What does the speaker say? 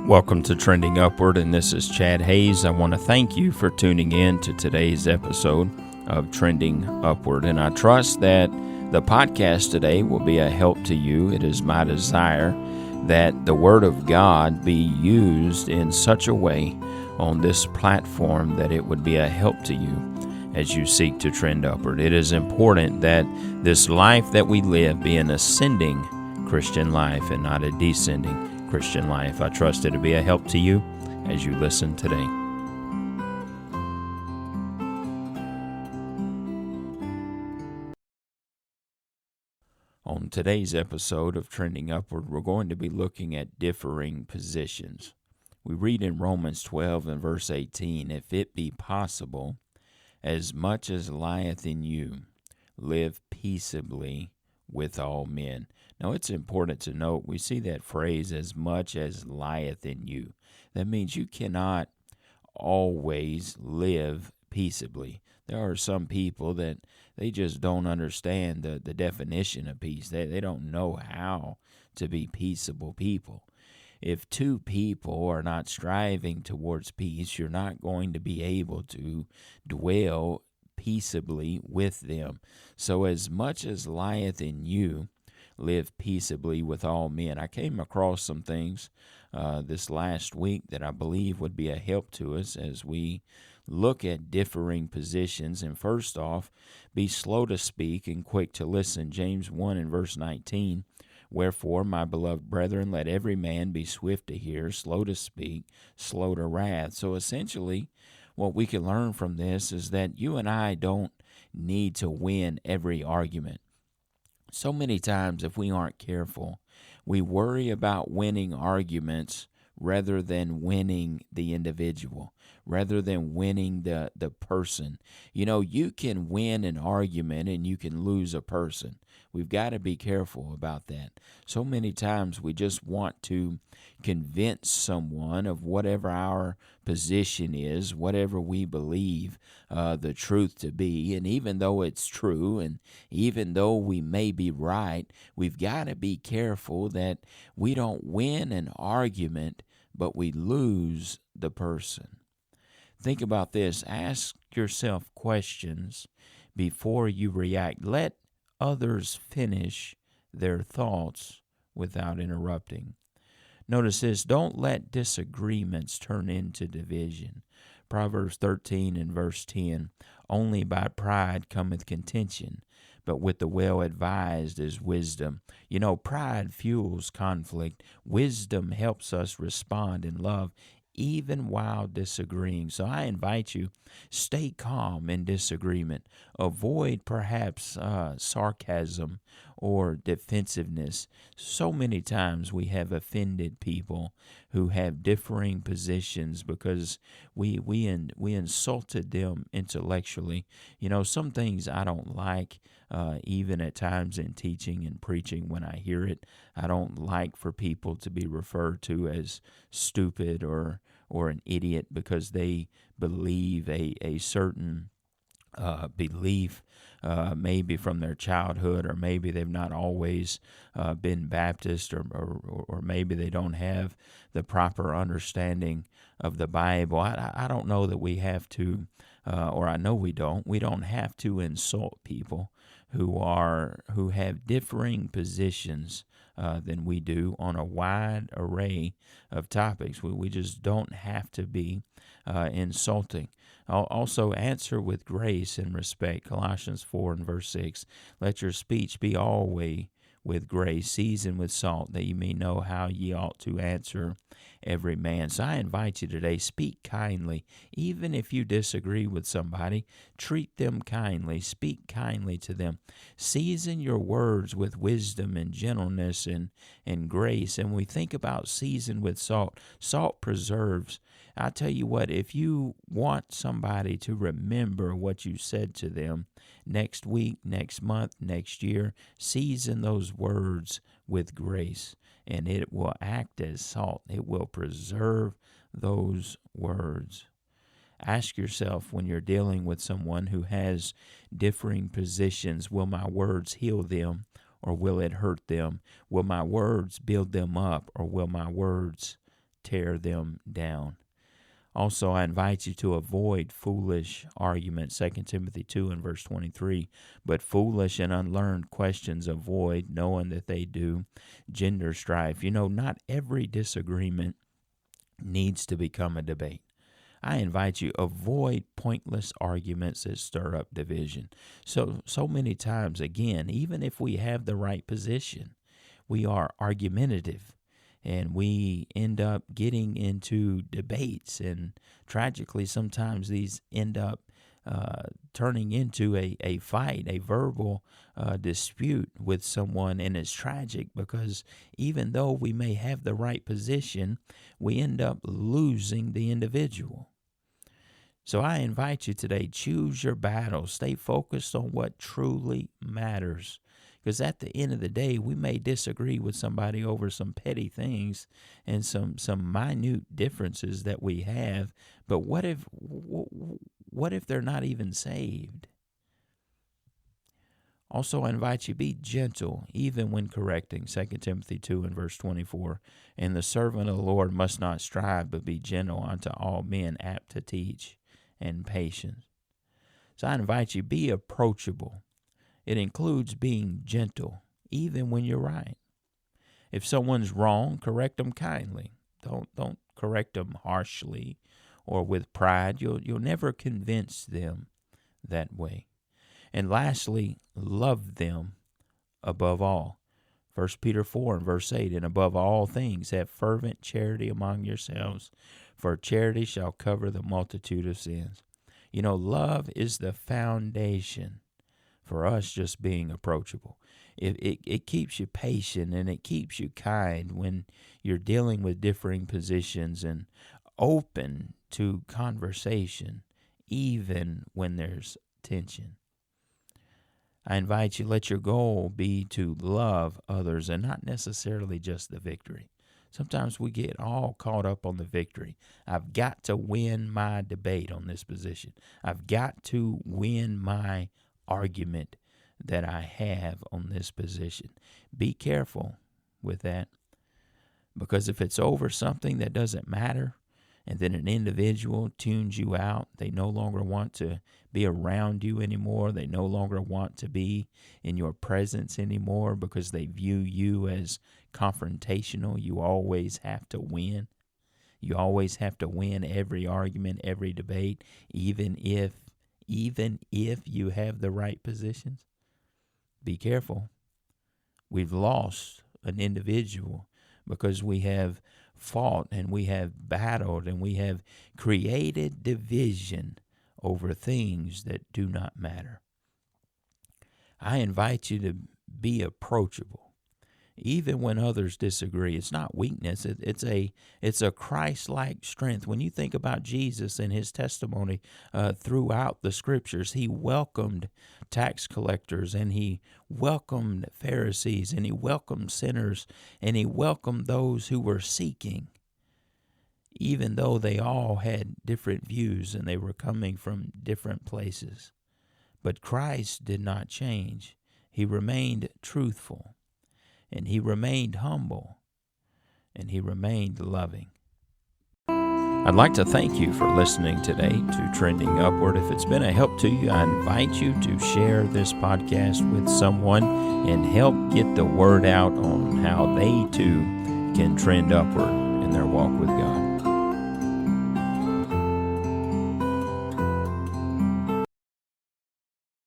Welcome to Trending Upward, and this is Chad Hayes. I want to thank you for tuning in to today's episode of Trending Upward, and I trust that the podcast today will be a help to you. It is my desire that the Word of God be used in such a way on this platform that it would be a help to you as you seek to trend upward. It is important that this life that we live be an ascending Christian life and not a descending Christian life. I trust it to be a help to you as you listen today. On today's episode of Trending Upward, we're going to be looking at differing positions. We read in Romans 12 and verse 18, "If it be possible, as much as lieth in you, live peaceably with all men." Now, it's important to note, we see that phrase, "as much as lieth in you." That means you cannot always live peaceably. There are some people that they just don't understand the definition of peace. They don't know how to be peaceable people. If two people are not striving towards peace, you're not going to be able to dwell peaceably with them. So as much as lieth in you, live peaceably with all men. I came across some things this last week that I believe would be a help to us as we look at differing positions. And first off, be slow to speak and quick to listen. James 1 and verse 19, "Wherefore, my beloved brethren, let every man be swift to hear, slow to speak, slow to wrath." So essentially, what we can learn from this is that you and I don't need to win every argument. So many times, if we aren't careful, we worry about winning arguments rather than winning the individual, rather than winning the person. You know, you can win an argument and you can lose a person. We've got to be careful about that. So many times we just want to convince someone of whatever our position is, whatever we believe the truth to be. And even though it's true, and even though we may be right, we've got to be careful that we don't win an argument, but we lose the person. Think about this. Ask yourself questions before you react. Let others finish their thoughts without interrupting. Notice this. Don't let disagreements turn into division. Proverbs 13 and verse 10, "Only by pride cometh contention, but with the well-advised is wisdom." You know, pride fuels conflict. Wisdom helps us respond in love even while disagreeing. So I invite you, stay calm in disagreement. Avoid perhaps sarcasm or defensiveness. So many times we have offended people who have differing positions because we insulted them intellectually. You know, some things I don't like, even at times in teaching and preaching when I hear it. I don't like for people to be referred to as stupid or an idiot because they believe a certain belief, maybe from their childhood, or maybe they've not always been Baptist, or maybe they don't have the proper understanding of the Bible. I don't know that we have to, or I know we don't have to insult people who have differing positions than we do on a wide array of topics. We just don't have to be insulting. Also, answer with grace and respect. Colossians 4 and verse 6, "Let your speech be always with grace, seasoned with salt, that you may know how ye ought to answer every man." So I invite you today, speak kindly. Even if you disagree with somebody, treat them kindly. Speak kindly to them. Season your words with wisdom and gentleness and grace. And when we think about seasoned with salt, salt preserves. I tell you what, if you want somebody to remember what you said to them next week, next month, next year, season those words with grace, and it will act as salt. It will preserve those words. Ask yourself, when you're dealing with someone who has differing positions, will my words heal them or will it hurt them? Will my words build them up or will my words tear them down. Also, I invite you to avoid foolish arguments, 2 Timothy 2 and verse 23. But foolish and unlearned questions avoid, knowing that they do gender strife. Not every disagreement needs to become a debate. I invite you, avoid pointless arguments that stir up division. So many times, again, even if we have the right position, we are argumentative. And we end up getting into debates, and tragically, sometimes these end up turning into a fight, a verbal dispute with someone. And it's tragic because even though we may have the right position, we end up losing the individual. So I invite you today, choose your battle. Stay focused on what truly matters. Because at the end of the day, we may disagree with somebody over some petty things and some minute differences that we have. But what if they're not even saved? Also, I invite you, be gentle, even when correcting. 2 Timothy 2 and verse 24. And the servant of the Lord must not strive, but be gentle unto all men, apt to teach, and patient. So I invite you, be approachable. It includes being gentle, even when you're right. If someone's wrong, correct them kindly. Don't correct them harshly or with pride. You'll never convince them that way. And lastly, love them above all. 1 Peter 4 and verse 8, and above all things have fervent charity among yourselves, for charity shall cover the multitude of sins. Love is the foundation for us just being approachable. It keeps you patient and it keeps you kind when you're dealing with differing positions, and open to conversation even when there's tension. I invite you, let your goal be to love others and not necessarily just the victory. Sometimes we get all caught up on the victory. I've got to win my debate on this position. I've got to win my argument that I have on this position. Be careful with that, because if it's over something that doesn't matter, and then an individual tunes you out, they no longer want to be around you anymore, they no longer want to be in your presence anymore because they view you as confrontational. You always have to win. You always have to win every argument, every debate, even if you have the right positions. Be careful. We've lost an individual because we have fought and we have battled and we have created division over things that do not matter. I invite you to be approachable. Even when others disagree, it's not weakness. It's a Christ-like strength. When you think about Jesus and his testimony throughout the scriptures, he welcomed tax collectors and he welcomed Pharisees and he welcomed sinners and he welcomed those who were seeking, even though they all had different views and they were coming from different places. But Christ did not change. He remained truthful. And he remained humble, and he remained loving. I'd like to thank you for listening today to Trending Upward. If it's been a help to you, I invite you to share this podcast with someone and help get the word out on how they too can trend upward in their walk with